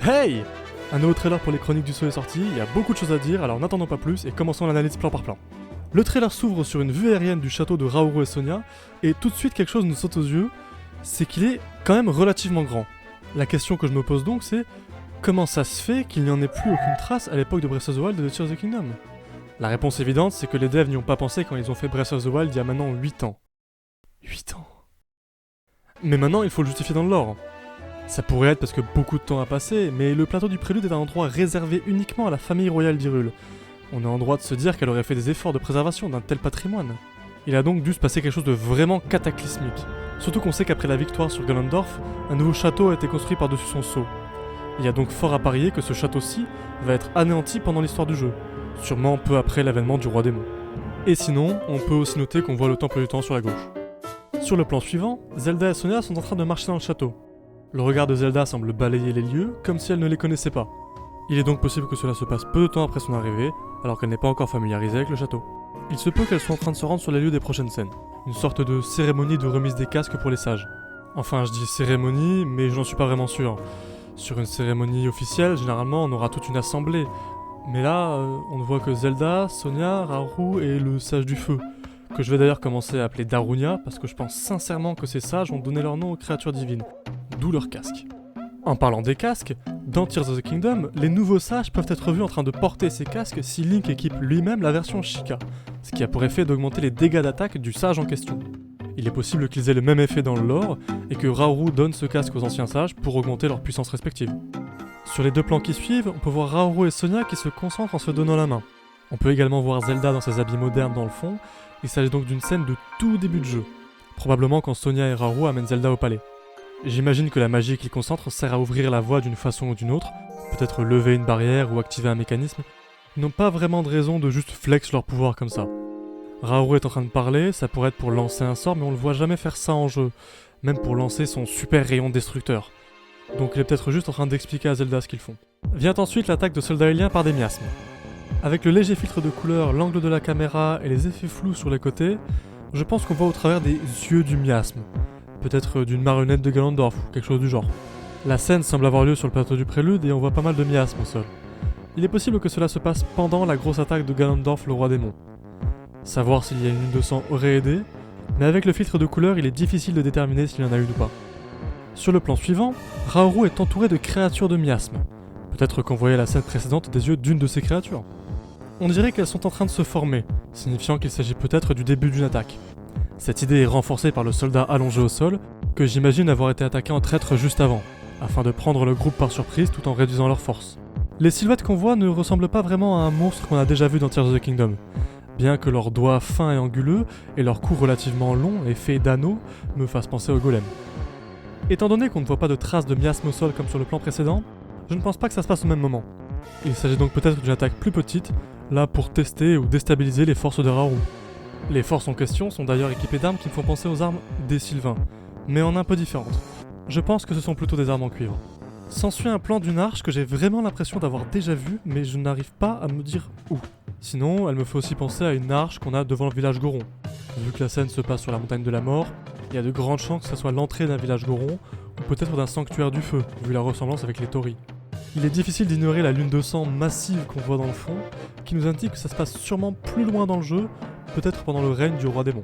Hey! Un nouveau trailer pour les Chroniques du Sceau est sorti, il y a beaucoup de choses à dire, alors n'attendons pas plus et commençons l'analyse plan par plan. Le trailer s'ouvre sur une vue aérienne du château de Raoru et Sonia, et tout de suite quelque chose nous saute aux yeux, c'est qu'il est quand même relativement grand. La question que je me pose donc c'est, comment ça se fait qu'il n'y en ait plus aucune trace à l'époque de Breath of the Wild et de Tears of the Kingdom? La réponse évidente, c'est que les devs n'y ont pas pensé quand ils ont fait Breath of the Wild il y a maintenant 8 ans. 8 ans. Mais maintenant, il faut le justifier dans le lore. Ça pourrait être parce que beaucoup de temps a passé, mais le plateau du Prélude est un endroit réservé uniquement à la famille royale d'Hyrule. On est en droit de se dire qu'elle aurait fait des efforts de préservation d'un tel patrimoine. Il a donc dû se passer quelque chose de vraiment cataclysmique. Surtout qu'on sait qu'après la victoire sur Ganondorf, un nouveau château a été construit par-dessus son sceau. Il y a donc fort à parier que ce château-ci va être anéanti pendant l'histoire du jeu, sûrement peu après l'avènement du roi démon. Et sinon, on peut aussi noter qu'on voit le temple du temps sur la gauche. Sur le plan suivant, Zelda et Sonia sont en train de marcher dans le château. Le regard de Zelda semble balayer les lieux, comme si elle ne les connaissait pas. Il est donc possible que cela se passe peu de temps après son arrivée, alors qu'elle n'est pas encore familiarisée avec le château. Il se peut qu'elle soit en train de se rendre sur les lieux des prochaines scènes, une sorte de cérémonie de remise des casques pour les sages. Enfin, je dis cérémonie, mais je n'en suis pas vraiment sûr. Sur une cérémonie officielle, généralement, on aura toute une assemblée. Mais là, on ne voit que Zelda, Sonia, Raoru et le sage du feu, que je vais d'ailleurs commencer à appeler Darunia, parce que je pense sincèrement que ces sages ont donné leur nom aux créatures divines, d'où leurs casques. En parlant des casques, dans Tears of the Kingdom, les nouveaux sages peuvent être vus en train de porter ces casques si Link équipe lui-même la version Sheikah, ce qui a pour effet d'augmenter les dégâts d'attaque du sage en question. Il est possible qu'ils aient le même effet dans le lore, et que Raoru donne ce casque aux anciens sages pour augmenter leur puissance respective. Sur les deux plans qui suivent, on peut voir Raoru et Sonia qui se concentrent en se donnant la main. On peut également voir Zelda dans ses habits modernes dans le fond, il s'agit donc d'une scène de tout début de jeu, probablement quand Sonia et Raoru amènent Zelda au palais. J'imagine que la magie qu'ils concentrent sert à ouvrir la voie d'une façon ou d'une autre, peut-être lever une barrière ou activer un mécanisme. Ils n'ont pas vraiment de raison de juste flex leur pouvoir comme ça. Raoru est en train de parler, ça pourrait être pour lancer un sort, mais on le voit jamais faire ça en jeu, même pour lancer son super rayon destructeur. Donc il est peut-être juste en train d'expliquer à Zelda ce qu'ils font. Vient ensuite l'attaque de soldats aliens par des miasmes. Avec le léger filtre de couleur, l'angle de la caméra et les effets flous sur les côtés, je pense qu'on voit au travers des yeux du miasme. Peut-être d'une marionnette de Ganondorf ou quelque chose du genre. La scène semble avoir lieu sur le plateau du Prélude et on voit pas mal de miasmes au sol. Il est possible que cela se passe pendant la grosse attaque de Ganondorf le roi démon. Savoir s'il y a une lune de sang aurait aidé, mais avec le filtre de couleur il est difficile de déterminer s'il y en a une ou pas. Sur le plan suivant, Raoru est entouré de créatures de miasmes. Peut-être qu'on voyait la scène précédente des yeux d'une de ces créatures. On dirait qu'elles sont en train de se former, signifiant qu'il s'agit peut-être du début d'une attaque. Cette idée est renforcée par le soldat allongé au sol, que j'imagine avoir été attaqué en traître juste avant, afin de prendre le groupe par surprise tout en réduisant leur force. Les silhouettes qu'on voit ne ressemblent pas vraiment à un monstre qu'on a déjà vu dans Tears of the Kingdom, bien que leurs doigts fins et anguleux, et leur cou relativement long et fait d'anneaux, me fassent penser au golem. Étant donné qu'on ne voit pas de traces de miasme au sol comme sur le plan précédent, je ne pense pas que ça se passe au même moment. Il s'agit donc peut-être d'une attaque plus petite, là pour tester ou déstabiliser les forces de Raoru. Les forces en question sont d'ailleurs équipées d'armes qui me font penser aux armes des Sylvains, mais en un peu différentes. Je pense que ce sont plutôt des armes en cuivre. S'ensuit un plan d'une arche que j'ai vraiment l'impression d'avoir déjà vu, mais je n'arrive pas à me dire où. Sinon, elle me fait aussi penser à une arche qu'on a devant le village Goron. Vu que la scène se passe sur la montagne de la mort, il y a de grandes chances que ce soit l'entrée d'un village Goron, ou peut-être d'un sanctuaire du feu, vu la ressemblance avec les Tori. Il est difficile d'ignorer la lune de sang massive qu'on voit dans le fond, qui nous indique que ça se passe sûrement plus loin dans le jeu, peut-être pendant le règne du roi démon.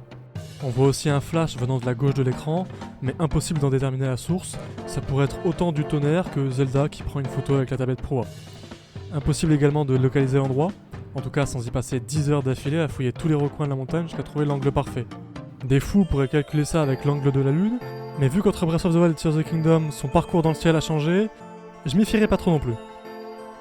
On voit aussi un flash venant de la gauche de l'écran, mais impossible d'en déterminer la source, ça pourrait être autant du tonnerre que Zelda qui prend une photo avec la tablette Pro. Impossible également de localiser l'endroit, en tout cas sans y passer 10 heures d'affilée à fouiller tous les recoins de la montagne jusqu'à trouver l'angle parfait. Des fous pourraient calculer ça avec l'angle de la lune, mais vu qu'entre Breath of the Wild et Tears of the Kingdom, son parcours dans le ciel a changé, je m'y fierai pas trop non plus.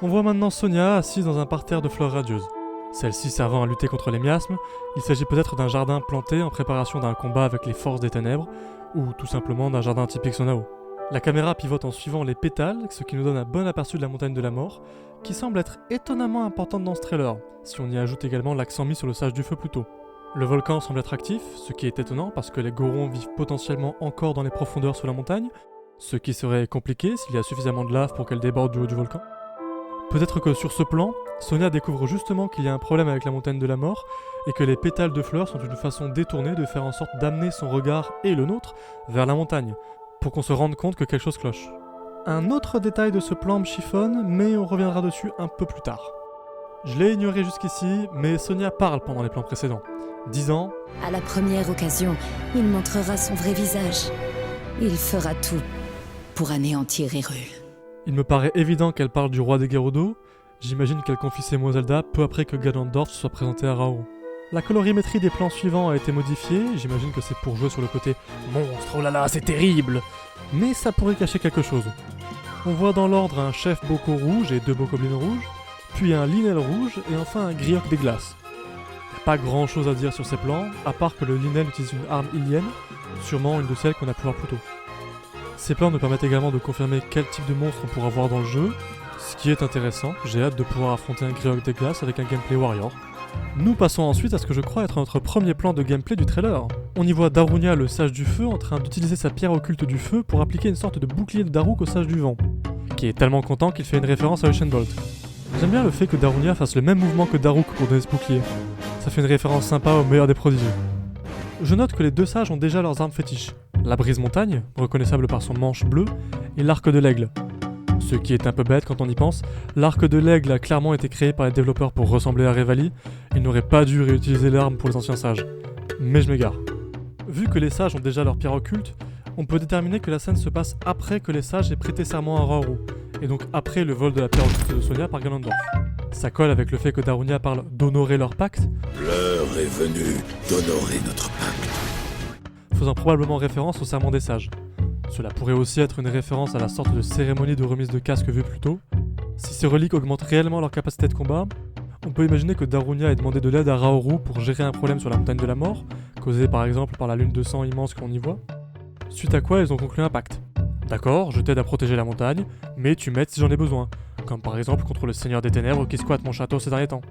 On voit maintenant Sonia assise dans un parterre de fleurs radieuses. Celle-ci servant à lutter contre les miasmes, il s'agit peut-être d'un jardin planté en préparation d'un combat avec les forces des ténèbres, ou tout simplement d'un jardin typique Sonao. La caméra pivote en suivant les pétales, ce qui nous donne un bon aperçu de la montagne de la mort, qui semble être étonnamment importante dans ce trailer, si on y ajoute également l'accent mis sur le sage du feu plus tôt. Le volcan semble être actif, ce qui est étonnant parce que les Gorons vivent potentiellement encore dans les profondeurs sous la montagne, ce qui serait compliqué s'il y a suffisamment de lave pour qu'elle déborde du haut du volcan. Peut-être que sur ce plan, Sonia découvre justement qu'il y a un problème avec la montagne de la mort et que les pétales de fleurs sont une façon détournée de faire en sorte d'amener son regard et le nôtre vers la montagne, pour qu'on se rende compte que quelque chose cloche. Un autre détail de ce plan me chiffonne, mais on reviendra dessus un peu plus tard. Je l'ai ignoré jusqu'ici, mais Sonia parle pendant les plans précédents, disant « À la première occasion, il montrera son vrai visage. Il fera tout pour anéantir Hyrule. » Il me paraît évident qu'elle parle du roi des Gerudo. J'imagine qu'elle confie ces mots à Zelda peu après que Ganondorf se soit présenté à Raoru. La colorimétrie des plans suivants a été modifiée, j'imagine que c'est pour jouer sur le côté « Monstre, oh là là, c'est terrible !» Mais ça pourrait cacher quelque chose. On voit dans l'ordre un chef Boko rouge et 2 bokoblins rouges, puis un Lynel rouge et enfin un Griok des glaces. Pas grand chose à dire sur ces plans, à part que le Lynel utilise une arme hylienne, sûrement une de celles qu'on a pu voir plus tôt. Ces plans nous permettent également de confirmer quel type de monstre on pourra voir dans le jeu, ce qui est intéressant, j'ai hâte de pouvoir affronter un Griok des glaces avec un gameplay warrior. Nous passons ensuite à ce que je crois être notre premier plan de gameplay du trailer. On y voit Darunia, le sage du feu, en train d'utiliser sa pierre occulte du feu pour appliquer une sorte de bouclier de Daruk au sage du vent, qui est tellement content qu'il fait une référence à Usain Bolt. J'aime bien le fait que Darunia fasse le même mouvement que Daruk pour donner ce bouclier. Ça fait une référence sympa au meilleur des prodigies. Je note que les 2 sages ont déjà leurs armes fétiches. La brise montagne, reconnaissable par son manche bleu, et l'arc de l'aigle. Ce qui est un peu bête quand on y pense, l'arc de l'aigle a clairement été créé par les développeurs pour ressembler à Revali, ils n'auraient pas dû réutiliser l'arme pour les anciens sages. Mais je m'égare. Vu que les sages ont déjà leur pierre occulte, on peut déterminer que la scène se passe après que les sages aient prêté serment à Raoru, et donc après le vol de la pierre occulte de Sonia par Ganondorf. Ça colle avec le fait que Darunia parle d'honorer leur pacte. L'heure est venue d'honorer notre pacte. Faisant probablement référence au serment des sages. Cela pourrait aussi être une référence à la sorte de cérémonie de remise de casque vue plus tôt. Si ces reliques augmentent réellement leur capacité de combat, on peut imaginer que Darunia ait demandé de l'aide à Raoru pour gérer un problème sur la montagne de la mort, causé par exemple par la lune de sang immense qu'on y voit, suite à quoi ils ont conclu un pacte. D'accord, je t'aide à protéger la montagne, mais tu m'aides si j'en ai besoin, comme par exemple contre le Seigneur des Ténèbres qui squatte mon château ces derniers temps.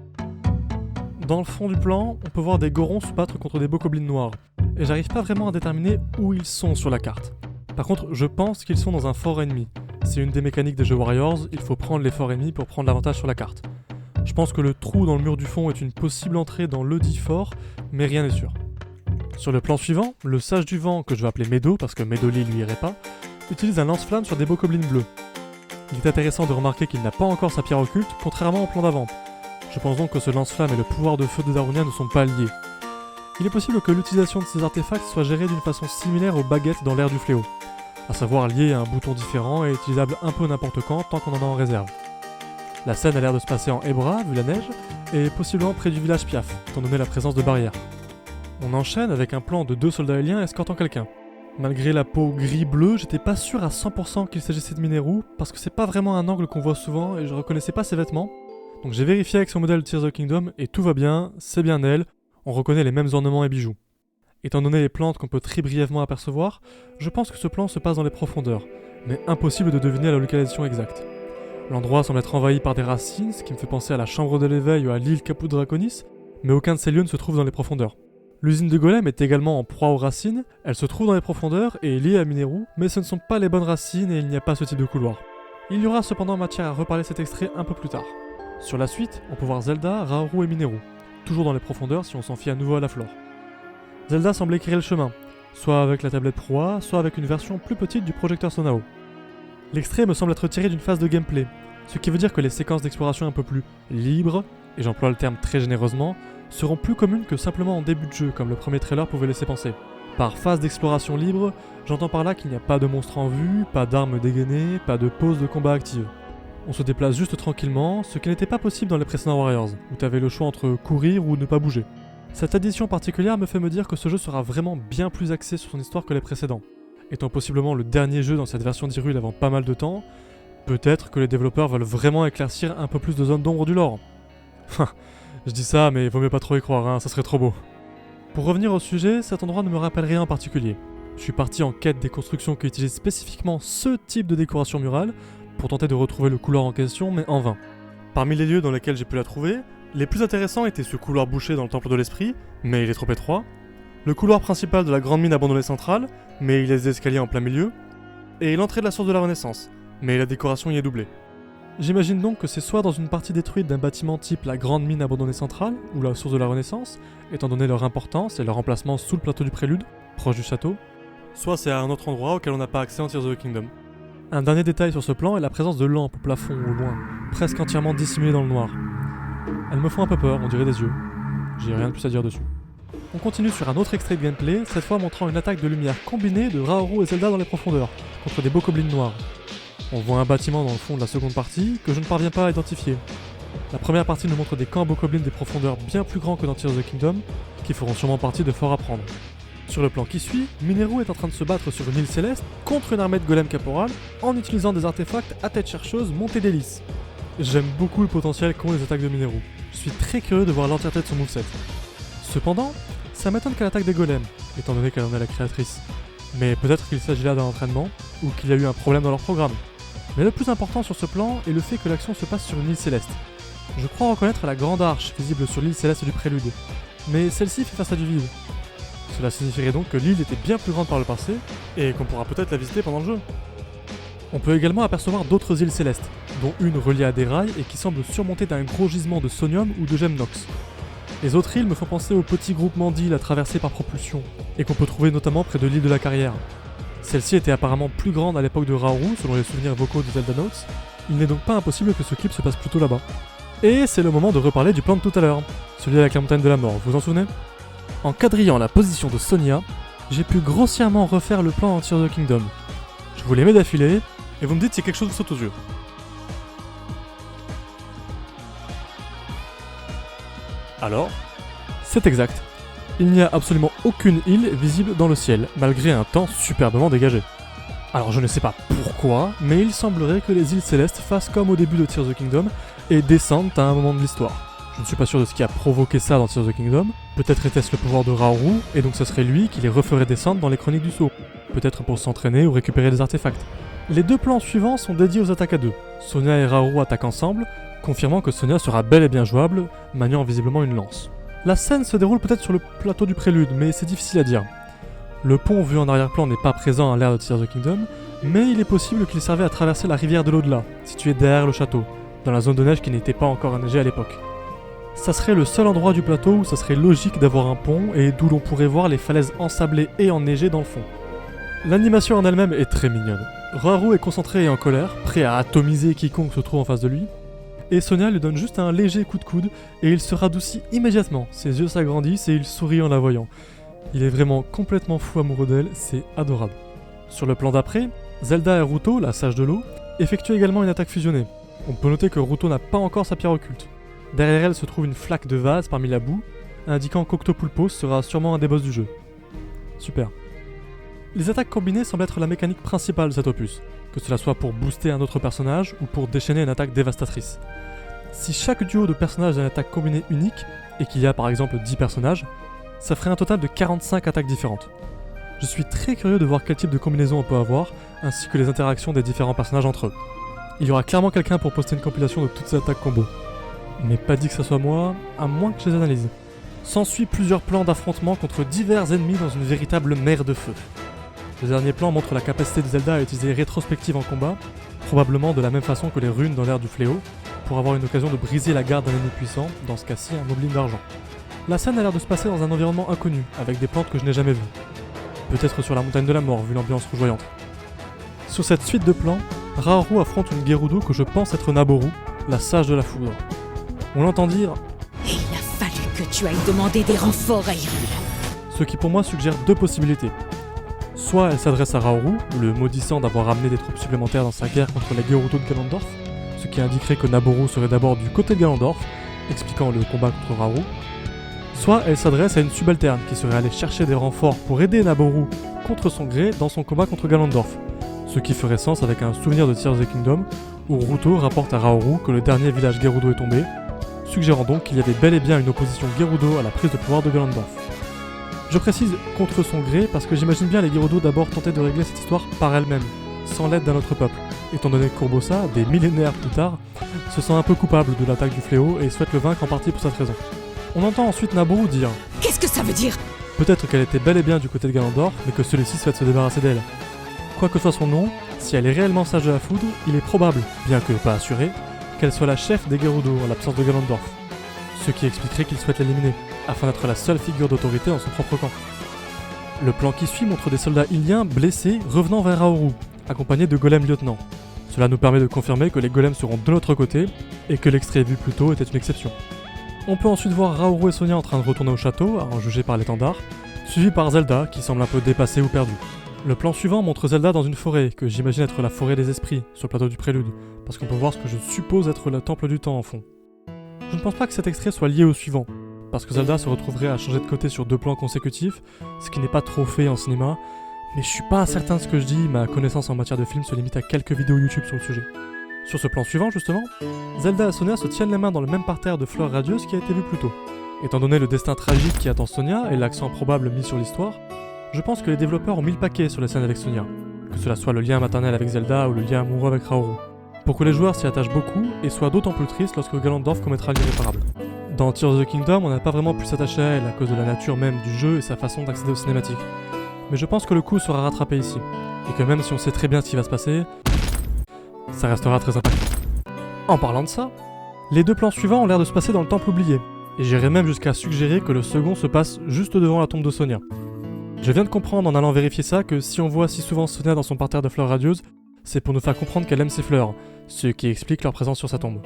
Dans le fond du plan, on peut voir des Gorons se battre contre des bokoblins noirs, et j'arrive pas vraiment à déterminer où ils sont sur la carte. Par contre, je pense qu'ils sont dans un fort ennemi. C'est une des mécaniques des jeux Warriors, il faut prendre les forts ennemis pour prendre l'avantage sur la carte. Je pense que le trou dans le mur du fond est une possible entrée dans le dit fort, mais rien n'est sûr. Sur le plan suivant, le sage du vent, que je vais appeler Medo parce que Medoli lui irait pas, utilise un lance-flamme sur des bokoblins bleus. Il est intéressant de remarquer qu'il n'a pas encore sa pierre occulte, contrairement au plan d'avant. Je pense donc que ce lance-flamme et le pouvoir de feu de Darunia ne sont pas liés. Il est possible que l'utilisation de ces artefacts soit gérée d'une façon similaire aux baguettes dans l'ère du fléau, à savoir lié à un bouton différent et utilisable un peu n'importe quand tant qu'on en a en réserve. La scène a l'air de se passer en Hebra, vu la neige, et possiblement près du village Piaf, étant donné la présence de barrières. On enchaîne avec un plan de 2 soldats aliens escortant quelqu'un. Malgré la peau gris-bleu, j'étais pas sûr à 100% qu'il s'agissait de Mineru, parce que c'est pas vraiment un angle qu'on voit souvent et je reconnaissais pas ses vêtements. Donc j'ai vérifié avec son modèle Tears of the Kingdom et tout va bien, c'est bien elle, on reconnaît les mêmes ornements et bijoux. Étant donné les plantes qu'on peut très brièvement apercevoir, je pense que ce plan se passe dans les profondeurs, mais impossible de deviner la localisation exacte. L'endroit semble être envahi par des racines, ce qui me fait penser à la chambre de l'éveil ou à l'île Caput Draconis, mais aucun de ces lieux ne se trouve dans les profondeurs. L'usine de Golem est également en proie aux racines, elle se trouve dans les profondeurs et est liée à Mineru, mais ce ne sont pas les bonnes racines et il n'y a pas ce type de couloir. Il y aura cependant matière à reparler cet extrait un peu plus tard. Sur la suite, on peut voir Zelda, Raoru et Mineru, toujours dans les profondeurs si on s'en fie à nouveau à la flore. Zelda semble éclairer le chemin, soit avec la tablette Pro A, soit avec une version plus petite du projecteur Sonao. L'extrait me semble être tiré d'une phase de gameplay, ce qui veut dire que les séquences d'exploration un peu plus libres, et j'emploie le terme très généreusement, seront plus communes que simplement en début de jeu, comme le premier trailer pouvait laisser penser. Par phase d'exploration libre, j'entends par là qu'il n'y a pas de monstres en vue, pas d'armes dégainées, pas de pause de combat active. On se déplace juste tranquillement, ce qui n'était pas possible dans les précédents Warriors, où t'avais le choix entre courir ou ne pas bouger. Cette addition particulière me fait me dire que ce jeu sera vraiment bien plus axé sur son histoire que les précédents. Étant possiblement le dernier jeu dans cette version d'Hyrule avant pas mal de temps, peut-être que les développeurs veulent vraiment éclaircir un peu plus de zones d'ombre du lore. Je dis ça, mais vaut mieux pas trop y croire, hein, ça serait trop beau. Pour revenir au sujet, cet endroit ne me rappelle rien en particulier. Je suis parti en quête des constructions qui utilisent spécifiquement ce type de décoration murale, pour tenter de retrouver le couloir en question, mais en vain. Parmi les lieux dans lesquels j'ai pu la trouver, les plus intéressants étaient ce couloir bouché dans le temple de l'esprit, mais il est trop étroit, le couloir principal de la grande mine abandonnée centrale, mais il laisse des escaliers en plein milieu, et l'entrée de la source de la Renaissance, mais la décoration y est doublée. J'imagine donc que c'est soit dans une partie détruite d'un bâtiment type la grande mine abandonnée centrale, ou la source de la Renaissance, étant donné leur importance et leur emplacement sous le plateau du Prélude, proche du château, soit c'est à un autre endroit auquel on n'a pas accès en Tears of the Kingdom. Un dernier détail sur ce plan est la présence de lampes au plafond au loin, presque entièrement dissimulées dans le noir. Elles me font un peu peur, on dirait des yeux. J'ai rien de plus à dire dessus. On continue sur un autre extrait de gameplay, cette fois montrant une attaque de lumière combinée de Raoru et Zelda dans les profondeurs, contre des bokoblins noirs. On voit un bâtiment dans le fond de la seconde partie, que je ne parviens pas à identifier. La première partie nous montre des camps bokoblins des profondeurs bien plus grands que dans Tears of the Kingdom, qui feront sûrement partie de Fort à prendre. Sur le plan qui suit, Mineru est en train de se battre sur une île céleste contre une armée de golems caporal en utilisant des artefacts à tête chercheuse montés d'hélices. J'aime beaucoup le potentiel qu'ont les attaques de Mineru. Je suis très curieux de voir l'entièreté de son moveset. Cependant, ça m'étonne qu'elle attaque des golems, étant donné qu'elle en est la créatrice. Mais peut-être qu'il s'agit là d'un entraînement, ou qu'il y a eu un problème dans leur programme. Mais le plus important sur ce plan est le fait que l'action se passe sur une île céleste. Je crois reconnaître la grande arche visible sur l'île céleste du prélude, mais celle-ci fait face à du vide. Cela signifierait donc que l'île était bien plus grande par le passé, et qu'on pourra peut-être la visiter pendant le jeu. On peut également apercevoir d'autres îles célestes, dont une reliée à des rails et qui semble surmontée d'un gros gisement de sonium ou de gemmes nox. Les autres îles me font penser au petit groupement d'îles à traverser par propulsion, et qu'on peut trouver notamment près de l'île de la Carrière. Celle-ci était apparemment plus grande à l'époque de Raoru, selon les souvenirs vocaux de Zelda Notes. Il n'est donc pas impossible que ce clip se passe plutôt là-bas. Et c'est le moment de reparler du plan de tout à l'heure, celui avec la montagne de la mort, vous vous en souvenez? En quadrillant la position de Sonia, j'ai pu grossièrement refaire le plan dans Tears of the Kingdom. Je vous les mets d'affilée, et vous me dites si quelque chose vous saute aux yeux. Alors, c'est exact. Il n'y a absolument aucune île visible dans le ciel, malgré un temps superbement dégagé. Alors je ne sais pas pourquoi, mais il semblerait que les îles célestes fassent comme au début de Tears of the Kingdom et descendent à un moment de l'histoire. Je ne suis pas sûr de ce qui a provoqué ça dans Tears of the Kingdom. Peut-être était-ce le pouvoir de Raoru, et donc ce serait lui qui les referait descendre dans les chroniques du saut. Peut-être pour s'entraîner ou récupérer des artefacts. Les deux plans suivants sont dédiés aux attaques à deux. Sonia et Raoru attaquent ensemble, confirmant que Sonia sera bel et bien jouable, maniant visiblement une lance. La scène se déroule peut-être sur le plateau du prélude, mais c'est difficile à dire. Le pont vu en arrière-plan n'est pas présent à l'ère de Tears of the Kingdom, mais il est possible qu'il servait à traverser la rivière de l'au-delà, située derrière le château, dans la zone de neige qui n'était pas encore enneigée à l'époque. Ça serait le seul endroit du plateau où ça serait logique d'avoir un pont et d'où l'on pourrait voir les falaises ensablées et enneigées dans le fond. L'animation en elle-même est très mignonne. Raoru est concentré et en colère, prêt à atomiser quiconque se trouve en face de lui, et Sonia lui donne juste un léger coup de coude et il se radoucit immédiatement, ses yeux s'agrandissent et il sourit en la voyant. Il est vraiment complètement fou amoureux d'elle, c'est adorable. Sur le plan d'après, Zelda et Ruto, la sage de l'eau, effectuent également une attaque fusionnée. On peut noter que Ruto n'a pas encore sa pierre occulte. Derrière elle se trouve une flaque de vase parmi la boue, indiquant qu'Octopulpo sera sûrement un des boss du jeu. Super. Les attaques combinées semblent être la mécanique principale de cet opus, que cela soit pour booster un autre personnage ou pour déchaîner une attaque dévastatrice. Si chaque duo de personnages a une attaque combinée unique, et qu'il y a par exemple 10 personnages, ça ferait un total de 45 attaques différentes. Je suis très curieux de voir quel type de combinaison on peut avoir, ainsi que les interactions des différents personnages entre eux. Il y aura clairement quelqu'un pour poster une compilation de toutes ces attaques combo. Mais pas dit que ça soit moi, à moins que je les analyse. S'ensuit plusieurs plans d'affrontement contre divers ennemis dans une véritable mer de feu. Le dernier plan montre la capacité de Zelda à utiliser rétrospective en combat, probablement de la même façon que les runes dans l'ère du fléau, pour avoir une occasion de briser la garde d'un ennemi puissant, dans ce cas-ci un moblin d'argent. La scène a l'air de se passer dans un environnement inconnu, avec des plantes que je n'ai jamais vues. Peut-être sur la montagne de la mort, vu l'ambiance rougeoyante. Sur cette suite de plans, Raoru affronte une Gerudo que je pense être Naboru, la sage de la foudre. On l'entend dire « Il a fallu que tu ailles demander des renforts à Hyrule !» Ce qui pour moi suggère deux possibilités. Soit elle s'adresse à Raoru, le maudissant d'avoir ramené des troupes supplémentaires dans sa guerre contre les Gerudo de Ganondorf, ce qui indiquerait que Naboru serait d'abord du côté de Ganondorf, expliquant le combat contre Raoru. Soit elle s'adresse à une subalterne qui serait allée chercher des renforts pour aider Naboru contre son gré dans son combat contre Ganondorf, ce qui ferait sens avec un souvenir de Tears of the Kingdom où Ruto rapporte à Raoru que le dernier village Gerudo est tombé, suggérant donc qu'il y avait bel et bien une opposition Gerudo à la prise de pouvoir de Ganondorf. Je précise contre son gré parce que j'imagine bien les Gerudo d'abord tenter de régler cette histoire par elles-mêmes, sans l'aide d'un autre peuple, étant donné que Kurbossa, des millénaires plus tard, se sent un peu coupable de l'attaque du fléau et souhaite le vaincre en partie pour cette raison. On entend ensuite Naboru dire « Qu'est-ce que ça veut dire ?» Peut-être qu'elle était bel et bien du côté de Ganondorf, mais que celui-ci souhaite se débarrasser d'elle. Quoi que soit son nom, si elle est réellement sage de la foudre, il est probable, bien que pas assuré, qu'elle soit la chef des Gerudo en l'absence de Ganondorf. Ce qui expliquerait qu'il souhaite l'éliminer, afin d'être la seule figure d'autorité dans son propre camp. Le plan qui suit montre des soldats iliens blessés revenant vers Raoru, accompagné de golems lieutenants. Cela nous permet de confirmer que les golems seront de notre côté, et que l'extrait vu plus tôt était une exception. On peut ensuite voir Raoru et Sonia en train de retourner au château, à en juger par l'étendard, suivi par Zelda qui semble un peu dépassée ou perdue. Le plan suivant montre Zelda dans une forêt, que j'imagine être la forêt des esprits, sur le plateau du prélude, parce qu'on peut voir ce que je suppose être le temple du temps en fond. Je ne pense pas que cet extrait soit lié au suivant, parce que Zelda se retrouverait à changer de côté sur 2 plans consécutifs, ce qui n'est pas trop fait en cinéma, mais je suis pas certain de ce que je dis, ma connaissance en matière de film se limite à quelques vidéos YouTube sur le sujet. Sur ce plan suivant justement, Zelda et Sonia se tiennent les mains dans le même parterre de fleurs radieuses qui a été vu plus tôt. Étant donné le destin tragique qui attend Sonia et l'accent probable mis sur l'histoire, je pense que les développeurs ont mis le paquet sur la scène avec Sonia, que cela soit le lien maternel avec Zelda ou le lien amoureux avec Raoru, pour que les joueurs s'y attachent beaucoup et soient d'autant plus tristes lorsque Ganondorf commettra l'irréparable. Dans Tears of the Kingdom, on n'a pas vraiment pu s'attacher à elle à cause de la nature même du jeu et sa façon d'accéder aux cinématiques. Mais je pense que le coup sera rattrapé ici, et que même si on sait très bien ce qui va se passer, ça restera très impactant. En parlant de ça, les 2 plans suivants ont l'air de se passer dans le temple oublié, et j'irais même jusqu'à suggérer que le second se passe juste devant la tombe de Sonia. Je viens de comprendre en allant vérifier ça que si on voit si souvent Sonia dans son parterre de fleurs radieuses, c'est pour nous faire comprendre qu'elle aime ses fleurs, ce qui explique leur présence sur sa tombe.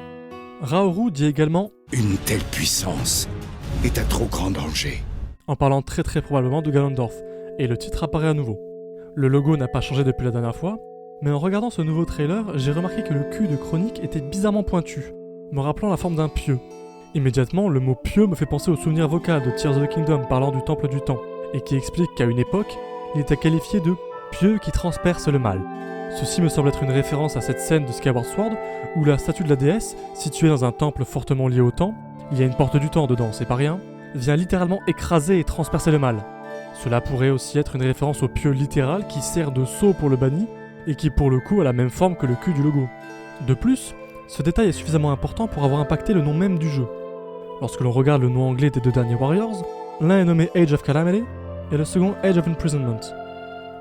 Raoru dit également « Une telle puissance est un trop grand danger. » en parlant très probablement de Ganondorf, et le titre apparaît à nouveau. Le logo n'a pas changé depuis la dernière fois, mais en regardant ce nouveau trailer, j'ai remarqué que le cul de Chronique était bizarrement pointu, me rappelant la forme d'un pieu. Immédiatement, le mot pieu me fait penser au souvenir vocal de Tears of the Kingdom parlant du temple du temps, et qui explique qu'à une époque, il était qualifié de pieu qui transperce le mal. Ceci me semble être une référence à cette scène de Skyward Sword, où la statue de la déesse, située dans un temple fortement lié au temps, il y a une porte du temps dedans, c'est pas rien, vient littéralement écraser et transpercer le mal. Cela pourrait aussi être une référence au pieu littéral qui sert de sceau pour le banni, et qui pour le coup a la même forme que le cul du logo. De plus, ce détail est suffisamment important pour avoir impacté le nom même du jeu. Lorsque l'on regarde le nom anglais des 2 derniers Warriors, l'un est nommé Age of Calamity, et le second Age of Imprisonment.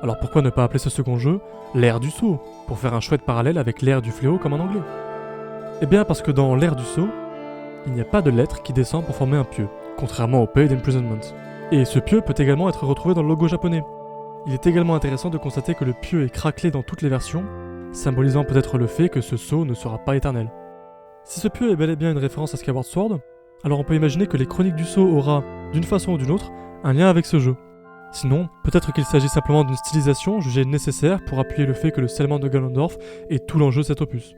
Alors pourquoi ne pas appeler ce second jeu l'ère du sceau, pour faire un chouette parallèle avec l'ère du fléau comme en anglais? Eh bien parce que dans l'ère du sceau, il n'y a pas de lettre qui descend pour former un pieu, contrairement au Paid Imprisonment. Et ce pieu peut également être retrouvé dans le logo japonais. Il est également intéressant de constater que le pieu est craquelé dans toutes les versions, symbolisant peut-être le fait que ce sceau ne sera pas éternel. Si ce pieu est bel et bien une référence à Skyward Sword, alors on peut imaginer que les Chroniques du Sceau aura, d'une façon ou d'une autre, un lien avec ce jeu. Sinon, peut-être qu'il s'agit simplement d'une stylisation jugée nécessaire pour appuyer le fait que le scellement de Ganondorf est tout l'enjeu de cet opus.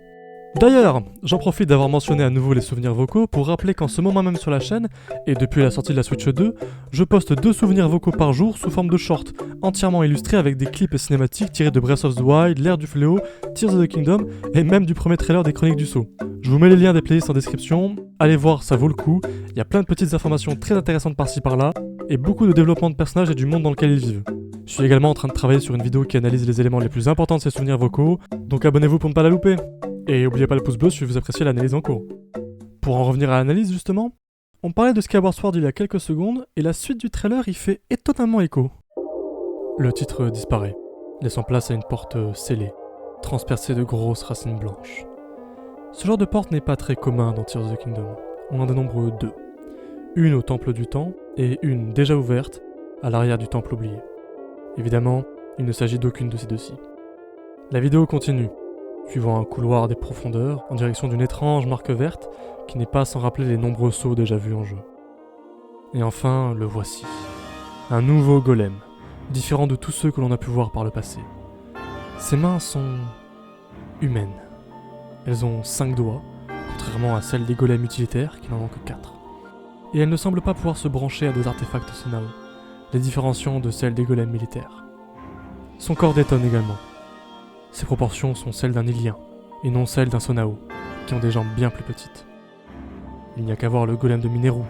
D'ailleurs, j'en profite d'avoir mentionné à nouveau les souvenirs vocaux pour rappeler qu'en ce moment même sur la chaîne, et depuis la sortie de la Switch 2, je poste 2 souvenirs vocaux par jour sous forme de shorts, entièrement illustrés avec des clips et cinématiques tirés de Breath of the Wild, l'ère du fléau, Tears of the Kingdom, et même du premier trailer des Chroniques du Sceau. Je vous mets les liens des playlists en description, allez voir, ça vaut le coup, il y a plein de petites informations très intéressantes par-ci par-là, et beaucoup de développement de personnages et du monde dans lequel ils vivent. Je suis également en train de travailler sur une vidéo qui analyse les éléments les plus importants de ces souvenirs vocaux, donc abonnez-vous pour ne pas la louper. Et n'oubliez pas le pouce bleu si vous appréciez l'analyse en cours. Pour en revenir à l'analyse justement, on parlait de Skyward Sword il y a quelques secondes, et la suite du trailer y fait étonnamment écho. Le titre disparaît, laissant place à une porte scellée, transpercée de grosses racines blanches. Ce genre de porte n'est pas très commun dans Tears of the Kingdom, on en dénombre 2. Une au Temple du Temps, et une déjà ouverte, à l'arrière du temple oublié. Évidemment, il ne s'agit d'aucune de ces 2-ci. La vidéo continue, suivant un couloir des profondeurs, en direction d'une étrange marque verte, qui n'est pas sans rappeler les nombreux sauts déjà vus en jeu. Et enfin, le voici. Un nouveau golem, différent de tous ceux que l'on a pu voir par le passé. Ses mains sont humaines. Elles ont 5 doigts, contrairement à celles des golems utilitaires qui n'en ont que 4. Et elles ne semblent pas pouvoir se brancher à des artefacts Sonao, les différenciant de celles des golems militaires. Son corps détonne également. Ses proportions sont celles d'un Ilien, et non celles d'un Sonao, qui ont des jambes bien plus petites. Il n'y a qu'à voir le golem de Mineru,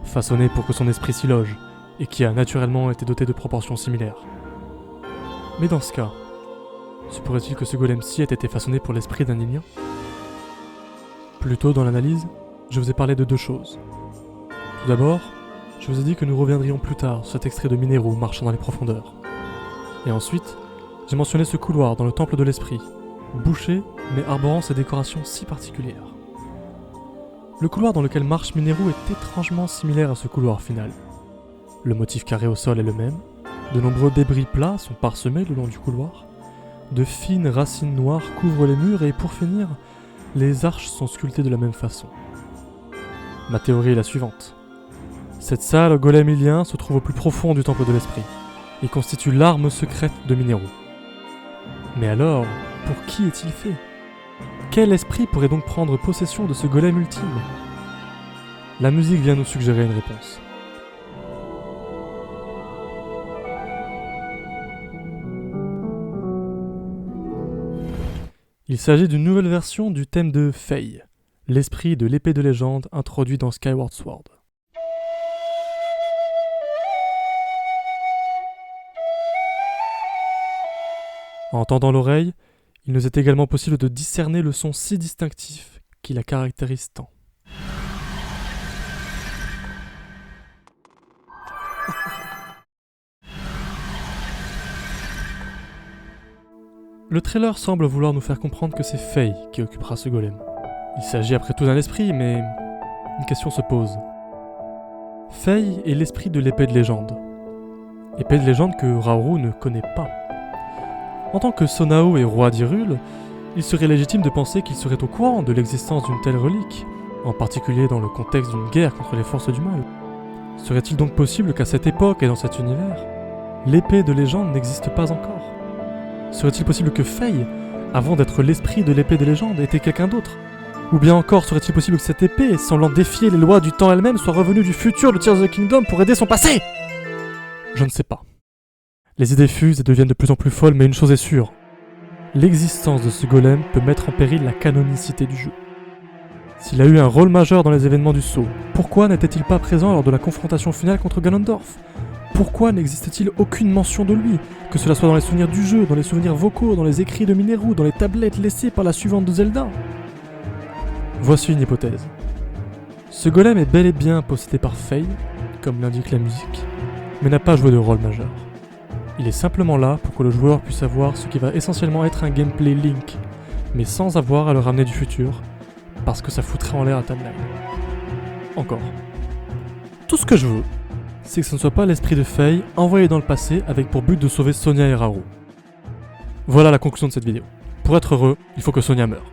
façonné pour que son esprit s'y loge, et qui a naturellement été doté de proportions similaires. Mais dans ce cas, se pourrait-il que ce golem-ci ait été façonné pour l'esprit d'un Ilien? Plus tôt dans l'analyse, je vous ai parlé de 2 choses. Tout d'abord, je vous ai dit que nous reviendrions plus tard sur cet extrait de Mineru marchant dans les profondeurs. Et ensuite, j'ai mentionné ce couloir dans le temple de l'esprit, bouché mais arborant ces décorations si particulières. Le couloir dans lequel marche Mineru est étrangement similaire à ce couloir final. Le motif carré au sol est le même, de nombreux débris plats sont parsemés le long du couloir, De fines racines noires couvrent les murs et pour finir, les arches sont sculptées de la même façon. Ma théorie est la suivante. Cette salle golem ilien se trouve au plus profond du temple de l'esprit et constitue l'arme secrète de Mineru. Mais alors, pour qui est-il fait ? Quel esprit pourrait donc prendre possession de ce golem ultime ? La musique vient nous suggérer une réponse. Il s'agit d'une nouvelle version du thème de Faye, l'esprit de l'épée de légende introduit dans Skyward Sword. En tendant l'oreille, il nous est également possible de discerner le son si distinctif qui la caractérise tant. Le trailer semble vouloir nous faire comprendre que c'est Faye qui occupera ce golem. Il s'agit après tout d'un esprit, mais une question se pose. Faye est l'esprit de l'épée de légende. Épée de légende que Raoru ne connaît pas. En tant que Sonao et roi d'Hyrule, il serait légitime de penser qu'il serait au courant de l'existence d'une telle relique, en particulier dans le contexte d'une guerre contre les forces du mal. Serait-il donc possible qu'à cette époque et dans cet univers, l'épée de légende n'existe pas encore ? Serait-il possible que Faye, avant d'être l'esprit de l'épée des légendes, était quelqu'un d'autre ? Ou bien encore, serait-il possible que cette épée, semblant défier les lois du temps elle-même, soit revenue du futur de Tears of the Kingdom pour aider son passé ? Je ne sais pas. Les idées fusent et deviennent de plus en plus folles, mais une chose est sûre. L'existence de ce golem peut mettre en péril la canonicité du jeu. S'il a eu un rôle majeur dans les événements du saut, pourquoi n'était-il pas présent lors de la confrontation finale contre Ganondorf ? Pourquoi n'existe-t-il aucune mention de lui, que cela soit dans les souvenirs du jeu, dans les souvenirs vocaux, dans les écrits de Mineru, dans les tablettes laissées par la suivante de Zelda ? Voici une hypothèse. Ce golem est bel et bien possédé par Faye, comme l'indique la musique, mais n'a pas joué de rôle majeur. Il est simplement là pour que le joueur puisse avoir ce qui va essentiellement être un gameplay Link, mais sans avoir à le ramener du futur, parce que ça foutrait en l'air la timeline. Encore. Tout ce que je veux, c'est que ce ne soit pas l'esprit de Faye envoyé dans le passé avec pour but de sauver Sonia et Raoru. Voilà la conclusion de cette vidéo. Pour être heureux, il faut que Sonia meure.